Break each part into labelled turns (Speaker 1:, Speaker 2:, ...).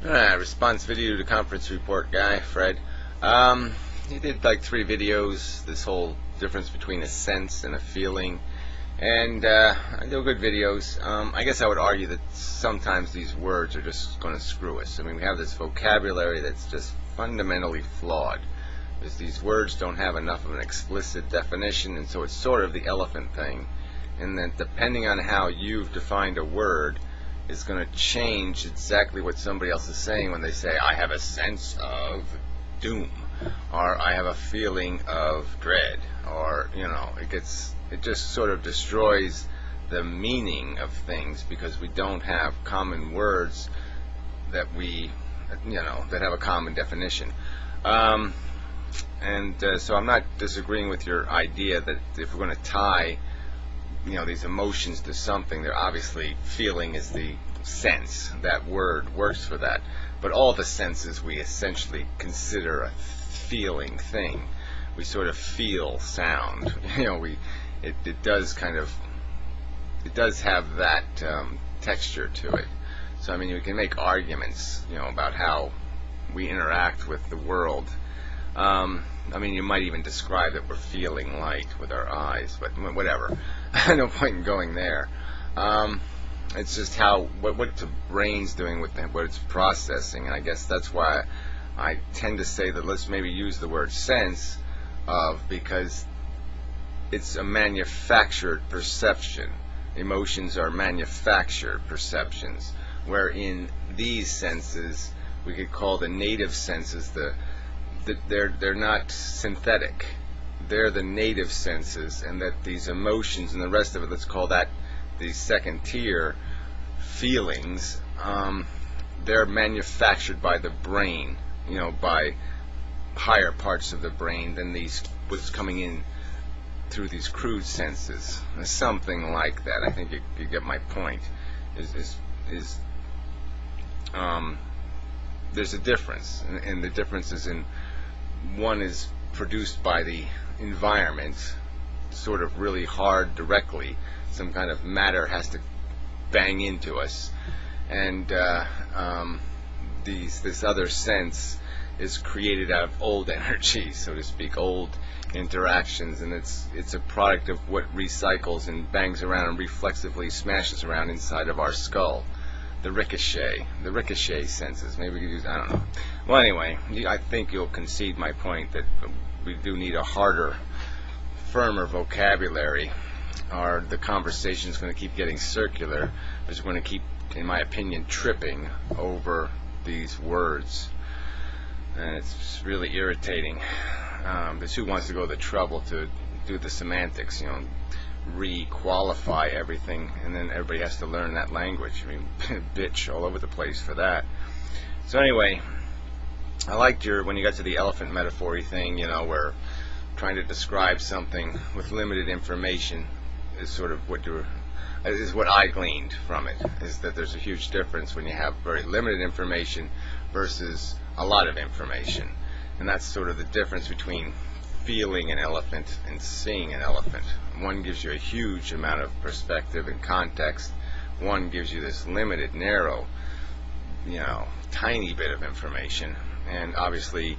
Speaker 1: Response video to conference report guy, Fred. He did like 3 videos, this whole difference between a sense and a feeling, and they're good videos. I guess I would argue that sometimes these words are just going to screw us. I mean, we have this vocabulary that's just fundamentally flawed, because these words don't have enough of an explicit definition, and so it's sort of the elephant thing, and that depending on how you've defined a word, is going to change exactly what somebody else is saying when they say, I have a sense of doom, or I have a feeling of dread, or, it just sort of destroys the meaning of things because we don't have common words that that have a common definition. So I'm not disagreeing with your idea that if we're going to tie these emotions to something, they're obviously feeling is the sense. That word works for that. But all the senses we essentially consider a feeling thing. We sort of feel sound. It does have that texture to it. So I mean, you can make arguments, about how we interact with the world. I mean, you might even describe that we're feeling light with our eyes, but whatever. No point in going there. It's just what the brain's doing with what it's processing, and I guess that's why I tend to say that let's maybe use the word sense of, because it's a manufactured perception. Emotions are manufactured perceptions, where in these senses we could call the native senses they're not synthetic. They're the native senses, and that these emotions and the rest of it, let's call that the second tier feelings, they're manufactured by the brain, by higher parts of the brain than what's coming in through these crude senses. Something like that. I think you get my point. There's a difference, and the difference is in one is produced by the environment, sort of really hard directly. Some kind of matter has to bang into us, and this other sense is created out of old energy, so to speak, old interactions, and it's a product of what recycles and bangs around and reflexively smashes around inside of our skull. The ricochet senses. Maybe we could use, I don't know. Well, anyway, I think you'll concede my point that we do need a harder, firmer vocabulary, or the conversation is going to keep getting circular, because we're going to keep, in my opinion, tripping over these words. And it's really irritating. Because who wants to go to the trouble to do the semantics, re-qualify everything, and then everybody has to learn that language. I mean, bitch all over the place for that. So anyway, I liked when you got to the elephant metaphor thing, where trying to describe something with limited information is sort of what I gleaned from it, is that there's a huge difference when you have very limited information versus a lot of information. And that's sort of the difference between feeling an elephant and seeing an elephant. One gives you a huge amount of perspective and context. One gives you this limited, narrow, tiny bit of information. And obviously,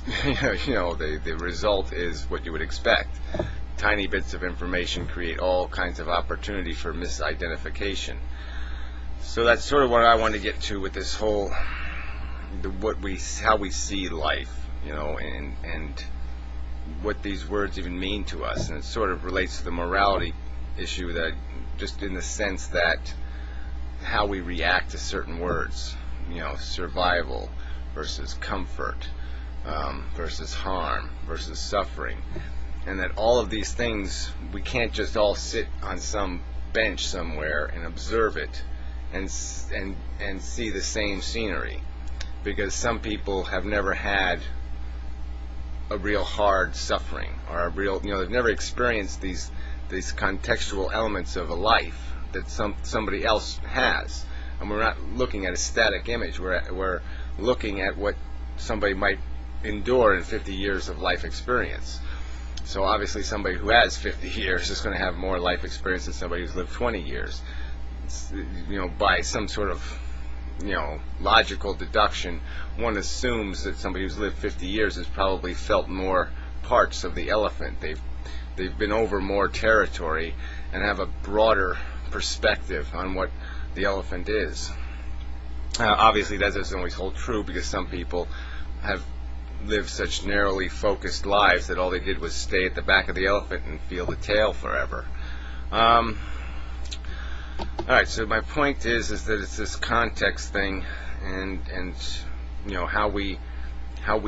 Speaker 1: the result is what you would expect. Tiny bits of information create all kinds of opportunity for misidentification. So that's sort of what I want to get to with this whole, how we see life, and what these words even mean to us. And it sort of relates to the morality issue, that just in the sense that how we react to certain words, survival versus comfort, versus harm versus suffering, and that all of these things, we can't just all sit on some bench somewhere and observe it and see the same scenery, because some people have never had a real hard suffering, or a real, they've never experienced these contextual elements of a life that somebody else has. And we're not looking at a static image. We're looking at what somebody might endure in 50 years of life experience. So obviously somebody who has 50 years is going to have more life experience than somebody who's lived 20 years. By some sort of logical deduction, one assumes that somebody who's lived 50 years has probably felt more parts of the elephant. They've been over more territory and have a broader perspective on what the elephant is. Obviously, that doesn't always hold true, because some people have lived such narrowly focused lives that all they did was stay at the back of the elephant and feel the tail forever. Alright, so my point is that it's this context thing, and how we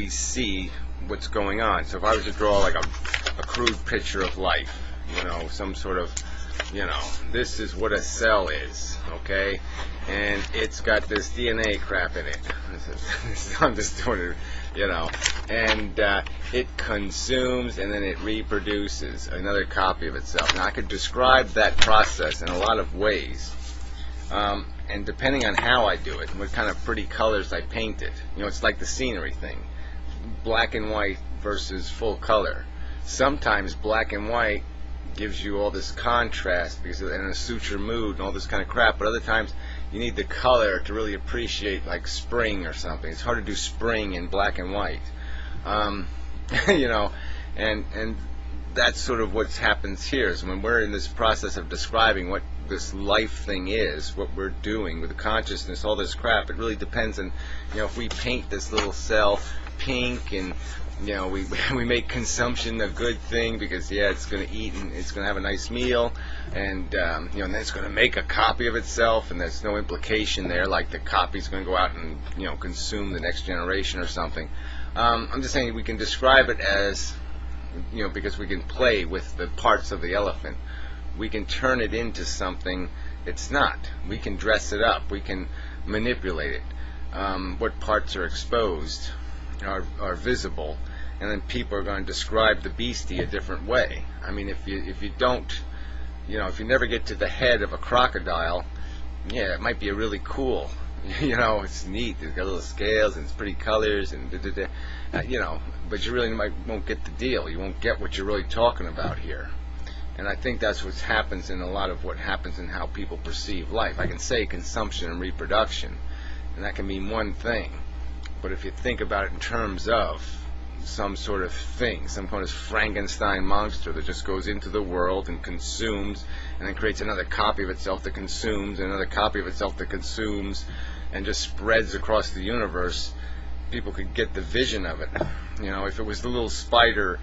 Speaker 1: see what's going on. So if I was to draw like a crude picture of life, some sort of, this is what a cell is, okay? And it's got this DNA crap in it. I'm just doing it, and it consumes and then it reproduces another copy of itself. Now, I could describe that process in a lot of ways, and depending on how I do it and what kind of pretty colors I paint it, it's like the scenery thing, black and white versus full color. Sometimes black and white gives you all this contrast because and it suits your mood and all this kind of crap, but other times you need the color to really appreciate, like spring or something. It's hard to do spring in black and white, and that's sort of what happens here. Is when we're in this process of describing what this life thing is, what we're doing with the consciousness, all this crap, it really depends on, if we paint this little cell pink and we make consumption a good thing because it's going to eat and it's going to have a nice meal, and and then it's going to make a copy of itself, and there's no implication there like the copy's going to go out and consume the next generation or something. I'm just saying we can describe it as because we can play with the parts of the elephant. We can turn it into something it's not. We can dress it up. We can manipulate it. What parts are exposed are visible, and then people are going to describe the beastie a different way. I mean, if you don't, if you never get to the head of a crocodile, it might be a really cool, it's neat. It's got little scales and it's pretty colors and but you really won't get the deal. You won't get what you're really talking about here. And I think that's what happens in a lot of what happens in how people perceive life. I can say consumption and reproduction, and that can mean one thing. But if you think about it in terms of some sort of thing, some kind of Frankenstein monster that just goes into the world and consumes, and then creates another copy of itself that consumes, and another copy of itself that consumes, and just spreads across the universe, people could get the vision of it. If it was the little spider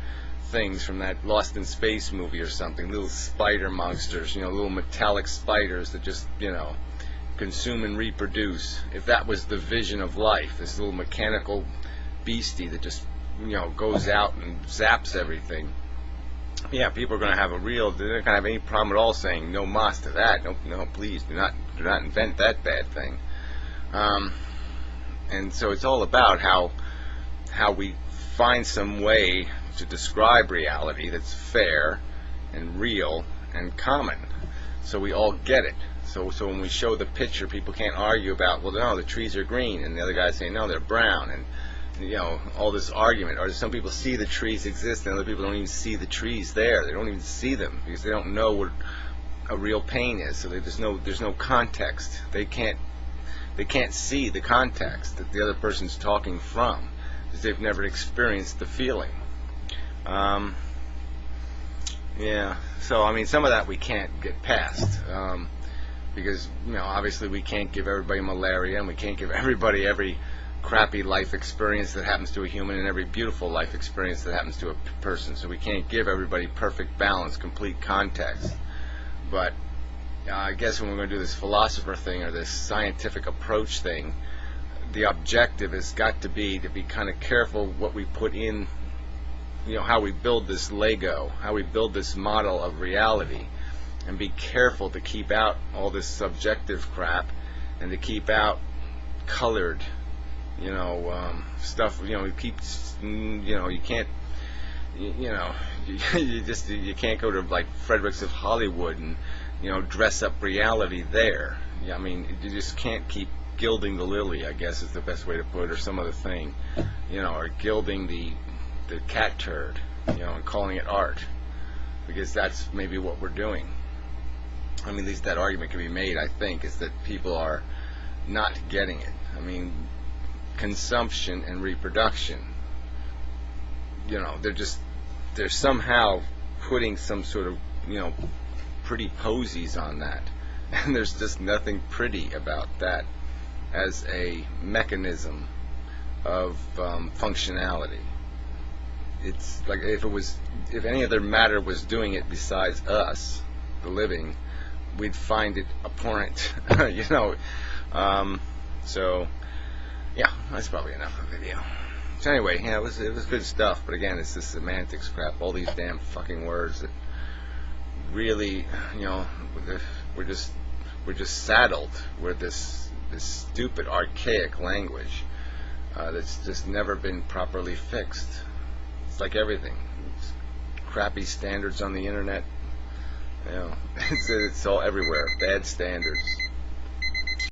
Speaker 1: things from that Lost in Space movie or something, little spider monsters, little metallic spiders that just, consume and reproduce. If that was the vision of life, this little mechanical beastie that just goes out and zaps everything, people are going to have they're not going to have any problem at all saying no mas to that. No, please do not invent that bad thing. And so it's all about how we find some way to describe reality that's fair and real and common, so we all get it. So when we show the picture, people can't argue about, well, no, the trees are green, and the other guys say, no, they're brown, and all this argument. Or some people see the trees exist, and other people don't even see the trees there. They don't even see them because they don't know what a real pain is. So there's no context. They can't see the context that the other person's talking from because they've never experienced the feeling. So I mean, some of that we can't get past. Because obviously we can't give everybody malaria, and we can't give everybody every crappy life experience that happens to a human and every beautiful life experience that happens to a person. So we can't give everybody perfect balance, complete context. But I guess when we're going to do this philosopher thing or this scientific approach thing, the objective has got to be kind of careful what we put in, how we build this Lego, how we build this model of reality. And be careful to keep out all this subjective crap, and to keep out colored, stuff. You can't, you can't go to like Fredericks of Hollywood and dress up reality there. I mean, you just can't keep gilding the lily, I guess is the best way to put it, or some other thing, or gilding the cat turd, and calling it art, because that's maybe what we're doing. I mean, at least that argument can be made, I think, is that people are not getting it. I mean, consumption and reproduction, they're somehow putting some sort of, pretty posies on that. And there's just nothing pretty about that as a mechanism of functionality. It's like if any other matter was doing it besides us, the living, we'd find it abhorrent, So, yeah, that's probably enough of the video. So anyway, it was good stuff, but again, it's this semantics crap, all these damn fucking words that really, we're just saddled with this stupid, archaic language that's just never been properly fixed. It's like everything. It's crappy standards on the internet. It's all everywhere. Bad standards.